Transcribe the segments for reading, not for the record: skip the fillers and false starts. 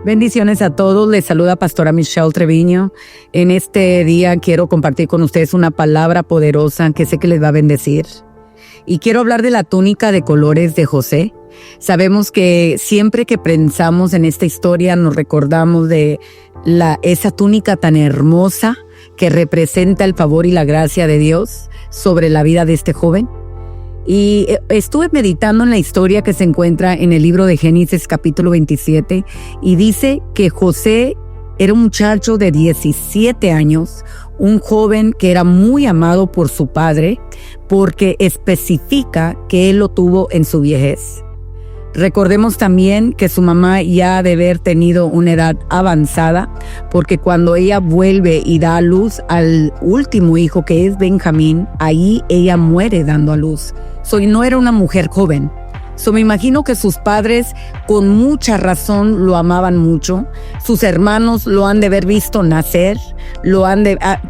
Bendiciones a todos, les saluda Pastora Michelle Treviño. En este día quiero compartir con ustedes una palabra poderosa que sé que les va a bendecir. Y quiero hablar de la túnica de colores de José. Sabemos que siempre que pensamos en esta historia nos recordamos de esa túnica tan hermosa que representa el favor y la gracia de Dios sobre la vida de este joven. Y estuve meditando en la historia que se encuentra en el libro de Génesis capítulo 27 y dice que José era un muchacho de 17 años, un joven que era muy amado por su padre porque especifica que él lo tuvo en su vejez. Recordemos también que su mamá ya debe haber tenido una edad avanzada, porque cuando ella vuelve y da a luz al último hijo, que es Benjamín, ahí ella muere dando a luz. No era una mujer joven. Me imagino que sus padres con mucha razón lo amaban mucho. Sus hermanos lo han de haber visto nacer,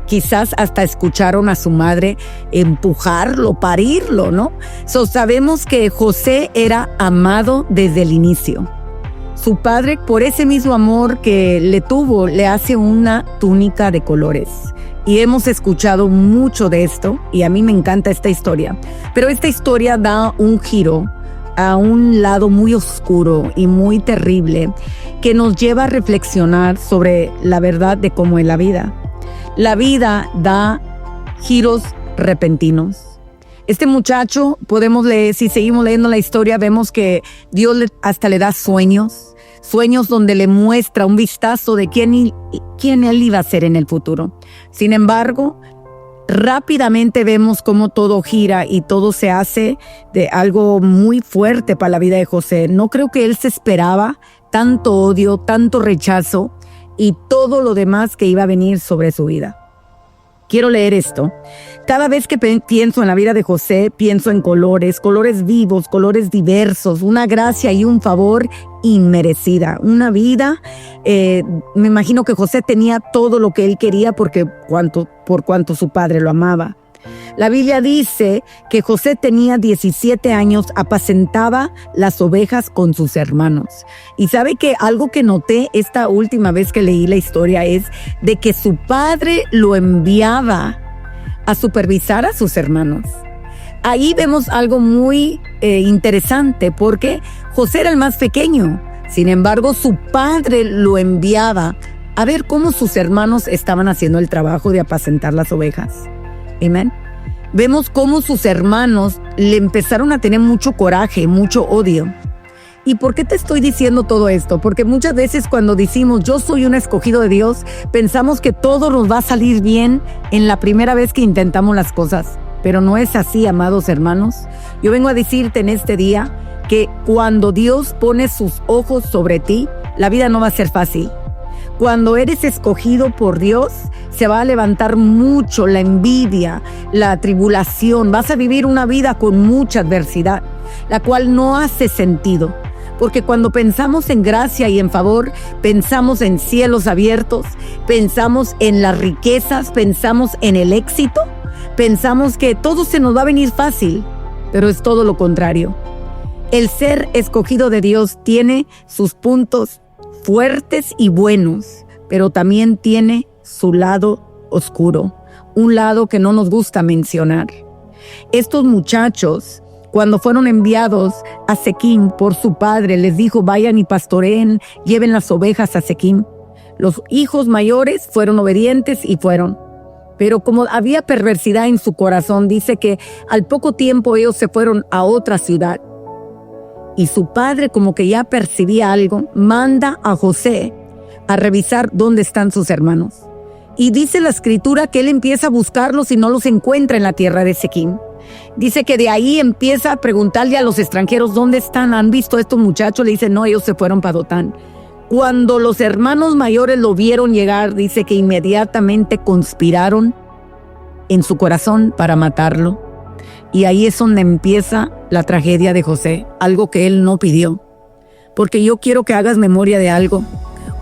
quizás hasta escucharon a su madre empujarlo, parirlo, ¿no? Sabemos que José era amado desde el inicio. Su padre, por ese mismo amor que le tuvo, le hace una túnica de colores. Y hemos escuchado mucho de esto, y a mí me encanta esta historia. Pero esta historia da un giro a un lado muy oscuro y muy terrible que nos lleva a reflexionar sobre la verdad de cómo es la vida. La vida da giros repentinos. Este muchacho, podemos leer, si seguimos leyendo la historia, vemos que Dios hasta le da sueños donde le muestra un vistazo de quién él iba a ser en el futuro. Sin embargo, rápidamente vemos cómo todo gira y todo se hace de algo muy fuerte para la vida de José. No creo que él se esperaba tanto odio, tanto rechazo y todo lo demás que iba a venir sobre su vida. Quiero leer esto. Cada vez que pienso en la vida de José, pienso en colores vivos, colores diversos, una gracia y un favor inmerecida. Una vida, me imagino que José tenía todo lo que él quería por cuanto su padre lo amaba. La Biblia dice que José tenía 17 años, apacentaba las ovejas con sus hermanos. Y sabe que algo que noté esta última vez que leí la historia es de que su padre lo enviaba a supervisar a sus hermanos. Ahí vemos algo muy interesante porque José era el más pequeño. Sin embargo, su padre lo enviaba a ver cómo sus hermanos estaban haciendo el trabajo de apacentar las ovejas. Amén. Vemos cómo sus hermanos le empezaron a tener mucho coraje, mucho odio. ¿Y por qué te estoy diciendo todo esto? Porque muchas veces cuando decimos yo soy un escogido de Dios, pensamos que todo nos va a salir bien en la primera vez que intentamos las cosas. Pero no es así, amados hermanos. Yo vengo a decirte en este día que cuando Dios pone sus ojos sobre ti, la vida no va a ser fácil. Cuando eres escogido por Dios, se va a levantar mucho la envidia, la tribulación. Vas a vivir una vida con mucha adversidad, la cual no hace sentido. Porque cuando pensamos en gracia y en favor, pensamos en cielos abiertos, pensamos en las riquezas, pensamos en el éxito, pensamos que todo se nos va a venir fácil, pero es todo lo contrario. El ser escogido de Dios tiene sus puntos fuertes y buenos, pero también tiene su lado oscuro, un lado que no nos gusta mencionar. Estos muchachos, cuando fueron enviados a Siquem por su padre, les dijo, vayan y pastoreen, lleven las ovejas a Siquem. Los hijos mayores fueron obedientes y fueron. Pero como había perversidad en su corazón, dice que al poco tiempo ellos se fueron a otra ciudad. Y su padre, como que ya percibía algo, manda a José a revisar dónde están sus hermanos. Y dice la escritura que él empieza a buscarlos y no los encuentra en la tierra de Siquem. Dice que de ahí empieza a preguntarle a los extranjeros dónde están, ¿han visto a estos muchachos? Le dice, no, ellos se fueron para Dotán. Cuando los hermanos mayores lo vieron llegar, dice que inmediatamente conspiraron en su corazón para matarlo. Y ahí es donde empieza la tragedia de José, algo que él no pidió. Porque yo quiero que hagas memoria de algo.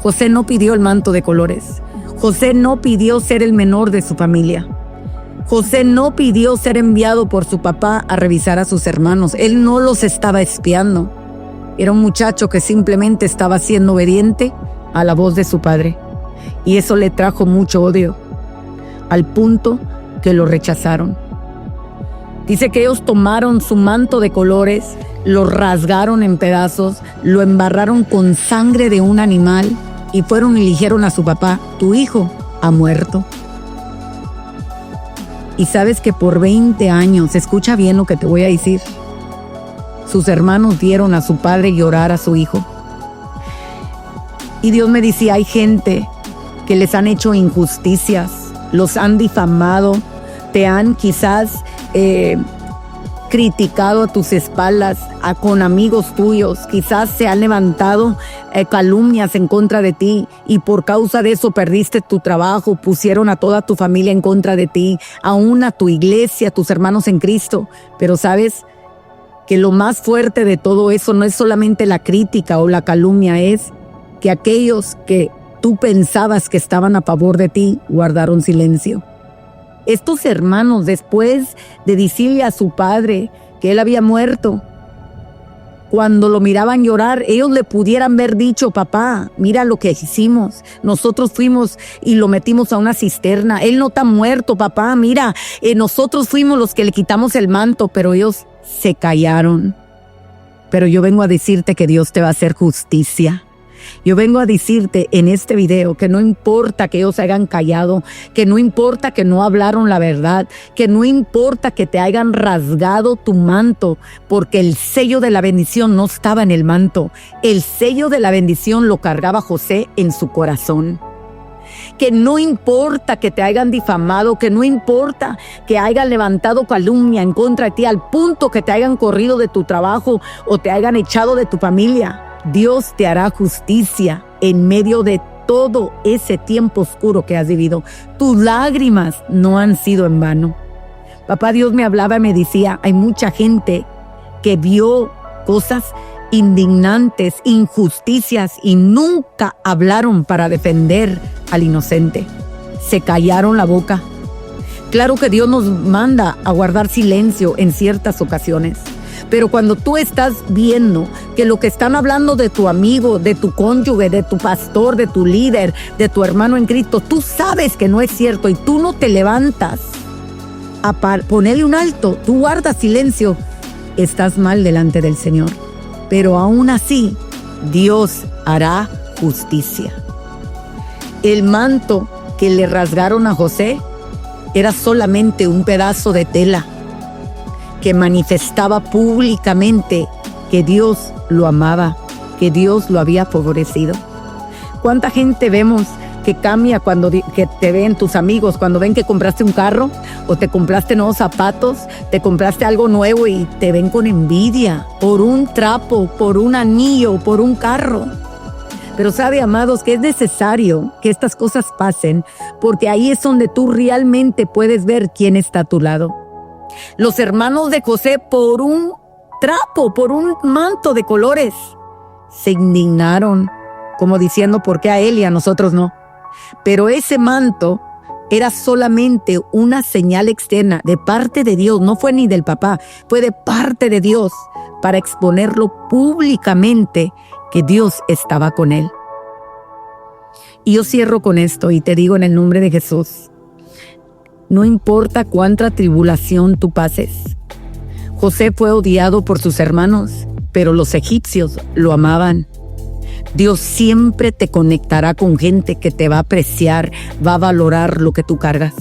José no pidió el manto de colores. José no pidió ser el menor de su familia. José no pidió ser enviado por su papá a revisar a sus hermanos. Él no los estaba espiando. Era un muchacho que simplemente estaba siendo obediente a la voz de su padre. Y eso le trajo mucho odio, al punto que lo rechazaron. Dice que ellos tomaron su manto de colores, lo rasgaron en pedazos, lo embarraron con sangre de un animal y fueron y le dijeron a su papá: tu hijo ha muerto. Y sabes que por 20 años, escucha bien lo que te voy a decir, sus hermanos vieron a su padre llorar a su hijo. Y Dios me decía, hay gente que les han hecho injusticias, los han difamado, te han quizás criticado a tus espaldas, con amigos tuyos, quizás se han levantado calumnias en contra de ti y por causa de eso perdiste tu trabajo, pusieron a toda tu familia en contra de ti, aún a tu iglesia, a tus hermanos en Cristo. Pero sabes que lo más fuerte de todo eso no es solamente la crítica o la calumnia, es que aquellos que tú pensabas que estaban a favor de ti guardaron silencio. Estos hermanos, después de decirle a su padre que él había muerto, cuando lo miraban llorar, ellos le pudieran haber dicho: papá, mira lo que hicimos, nosotros fuimos y lo metimos a una cisterna, él no está muerto, papá, mira, nosotros fuimos los que le quitamos el manto, pero ellos se callaron. Pero yo vengo a decirte que Dios te va a hacer justicia. Yo vengo a decirte en este video que no importa que ellos se hayan callado, que no importa que no hablaron la verdad, que no importa que te hayan rasgado tu manto, porque el sello de la bendición no estaba en el manto. El sello de la bendición lo cargaba José en su corazón. Que no importa que te hayan difamado, que no importa que hayan levantado calumnia en contra de ti al punto que te hayan corrido de tu trabajo o te hayan echado de tu familia. Dios te hará justicia en medio de todo ese tiempo oscuro que has vivido. Tus lágrimas no han sido en vano. Papá Dios me hablaba y me decía, hay mucha gente que vio cosas indignantes, injusticias y nunca hablaron para defender al inocente. Se callaron la boca. Claro que Dios nos manda a guardar silencio en ciertas ocasiones. Pero cuando tú estás viendo que lo que están hablando de tu amigo, de tu cónyuge, de tu pastor, de tu líder, de tu hermano en Cristo, tú sabes que no es cierto y tú no te levantas a ponerle un alto, tú guardas silencio, estás mal delante del Señor. Pero aún así, Dios hará justicia. El manto que le rasgaron a José era solamente un pedazo de tela que manifestaba públicamente que Dios lo amaba, que Dios lo había favorecido. ¿Cuánta gente vemos que cambia que te ven tus amigos, cuando ven que compraste un carro o te compraste nuevos zapatos, te compraste algo nuevo y te ven con envidia por un trapo, por un anillo, por un carro? Pero sabe, amados, que es necesario que estas cosas pasen, porque ahí es donde tú realmente puedes ver quién está a tu lado. Los hermanos de José, por un trapo, por un manto de colores, se indignaron, como diciendo, ¿por qué a él y a nosotros no? Pero ese manto era solamente una señal externa de parte de Dios, no fue ni del papá, fue de parte de Dios, para exponerlo públicamente que Dios estaba con él. Y yo cierro con esto y te digo en el nombre de Jesús, no importa cuánta tribulación tú pases. José fue odiado por sus hermanos, pero los egipcios lo amaban. Dios siempre te conectará con gente que te va a apreciar, va a valorar lo que tú cargas.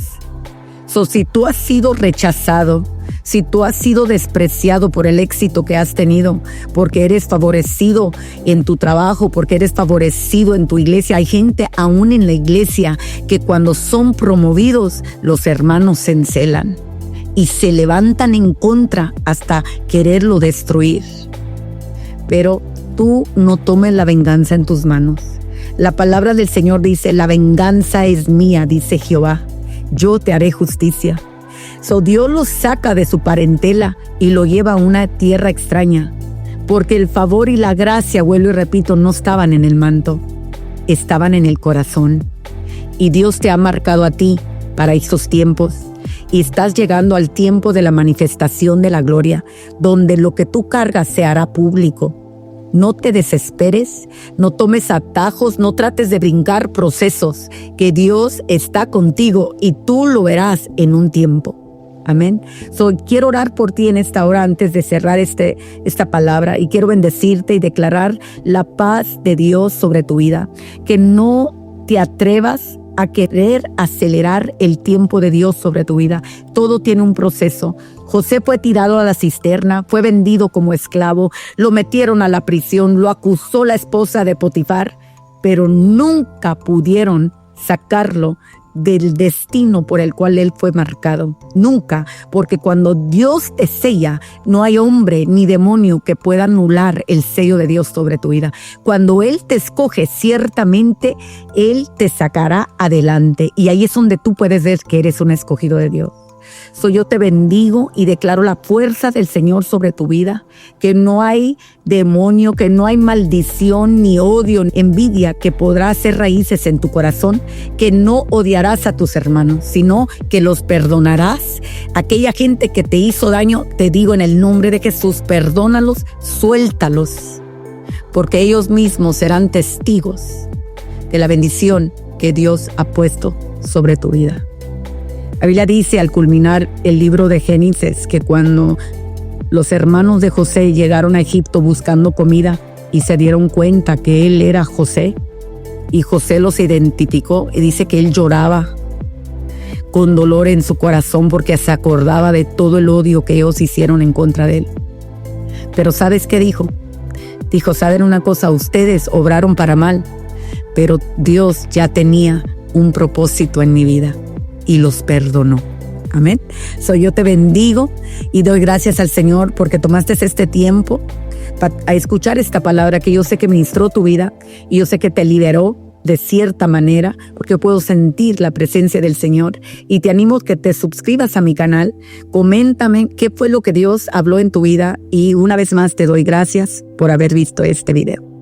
Si tú has sido rechazado, si tú has sido despreciado por el éxito que has tenido, porque eres favorecido en tu trabajo, porque eres favorecido en tu iglesia, hay gente aún en la iglesia que cuando son promovidos, los hermanos se encelan y se levantan en contra hasta quererlo destruir. Pero tú no tomes la venganza en tus manos. La palabra del Señor dice, la venganza es mía, dice Jehová, yo te haré justicia. Dios lo saca de su parentela y lo lleva a una tierra extraña, porque el favor y la gracia, vuelvo y repito, no estaban en el manto, estaban en el corazón. Y Dios te ha marcado a ti para estos tiempos. Y estás llegando al tiempo de la manifestación de la gloria, donde lo que tú cargas se hará público. No te desesperes, no tomes atajos, no trates de brincar procesos, que Dios está contigo y tú lo verás en un tiempo. Amén. Quiero orar por ti en esta hora antes de cerrar esta palabra, y quiero bendecirte y declarar la paz de Dios sobre tu vida. Que no te atrevas a querer acelerar el tiempo de Dios sobre tu vida. Todo tiene un proceso. José fue tirado a la cisterna, fue vendido como esclavo, lo metieron a la prisión, lo acusó la esposa de Potifar, pero nunca pudieron sacarlo del destino por el cual él fue marcado. Nunca, porque cuando Dios te sella, no hay hombre ni demonio que pueda anular el sello de Dios sobre tu vida. Cuando Él te escoge, ciertamente Él te sacará adelante. Y ahí es donde tú puedes ver que eres un escogido de Dios. Yo te bendigo y declaro la fuerza del Señor sobre tu vida, que no hay demonio, que no hay maldición, ni odio, ni envidia que podrá hacer raíces en tu corazón, que no odiarás a tus hermanos, sino que los perdonarás. Aquella gente que te hizo daño, te digo en el nombre de Jesús, perdónalos, suéltalos, porque ellos mismos serán testigos de la bendición que Dios ha puesto sobre tu vida. La Biblia dice al culminar el libro de Génesis que cuando los hermanos de José llegaron a Egipto buscando comida y se dieron cuenta que él era José, y José los identificó, y dice que él lloraba con dolor en su corazón porque se acordaba de todo el odio que ellos hicieron en contra de él. Pero ¿sabes qué dijo? Dijo, ¿saben una cosa? Ustedes obraron para mal, pero Dios ya tenía un propósito en mi vida y los perdonó. Amén. Yo te bendigo y doy gracias al Señor porque tomaste este tiempo a escuchar esta palabra que yo sé que ministró tu vida y yo sé que te liberó de cierta manera, porque puedo sentir la presencia del Señor. Y te animo a que te suscribas a mi canal, coméntame qué fue lo que Dios habló en tu vida, y una vez más te doy gracias por haber visto este video.